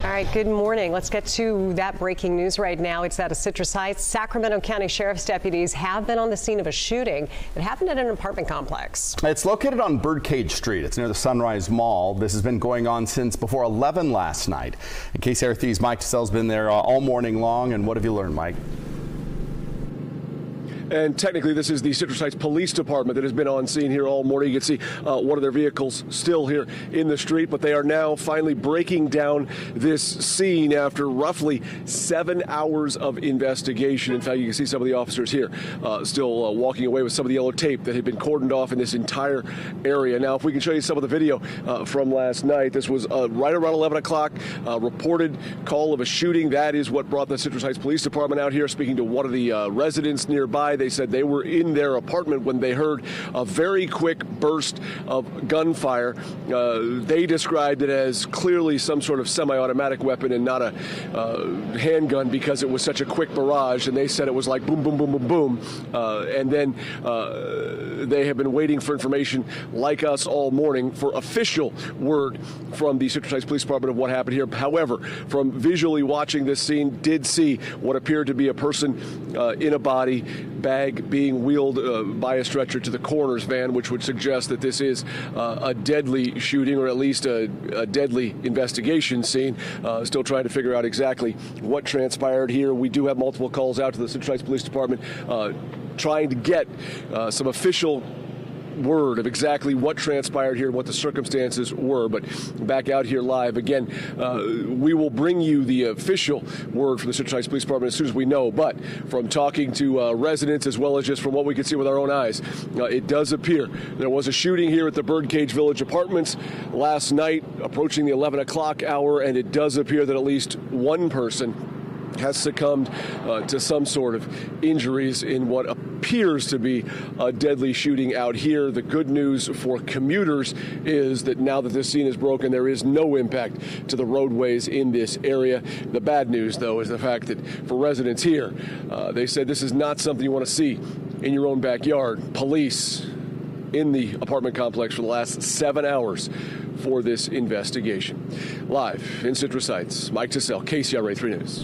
All right, good morning. Let's get to that breaking news right now. It's out of Citrus Heights. Sacramento County Sheriff's deputies have been on the scene of a shooting that happened at an apartment complex. It's located on Birdcage Street. It's near the Sunrise Mall. This has been going on since before 11 last night. In KCRA3's Mike Tassell's been there all morning long. And what have you learned, Mike? And technically, this is the Citrus Heights Police Department that has been on scene here all morning. You can see one of their vehicles still here in the street, but they are now finally breaking down this scene after roughly 7 hours of investigation. In fact, you can see some of the officers here still walking away with some of the yellow tape that had been cordoned off in this entire area. Now, if we can show you some of the video from last night, this was right around 11 o'clock, reported call of a shooting. That is what brought the Citrus Heights Police Department out here, speaking to one of the residents nearby. They said they were in their apartment when they heard a very quick burst of gunfire. They described it as clearly some sort of semi-automatic weapon and not a handgun because it was such a quick barrage. And they said it was like boom, boom, boom, boom, boom. And then they have been waiting for information like us all morning for official word from the Citrus Heights Police Department of what happened here. However, from visually watching this scene, did see what appeared to be a person in a body bag being wheeled by a stretcher to the coroner's van, which would suggest that this is a deadly shooting, or at least a deadly investigation scene. Still trying to figure out exactly what transpired here. We do have multiple calls out to the Citrus Heights Police Department trying to get some official word of exactly what transpired here and what the circumstances were. But back out here live again, we will bring you the official word from the Citrus Heights Police Department as soon as we know. But from talking to residents, as well as just from what we could see with our own eyes, it does appear there was a shooting here at the Birdcage Village Apartments last night, approaching the 11 o'clock hour, and it does appear that at least one person has succumbed to some sort of injuries in what appears to be a deadly shooting out here. The good news for commuters is that now that this scene is broken, there is no impact to the roadways in this area. The bad news, though, is the fact that for residents here, they said this is not something you want to see in your own backyard. Police in the apartment complex for the last 7 hours for this investigation. Live in Citrus Heights, Mike Tassell, KCRA 3 News.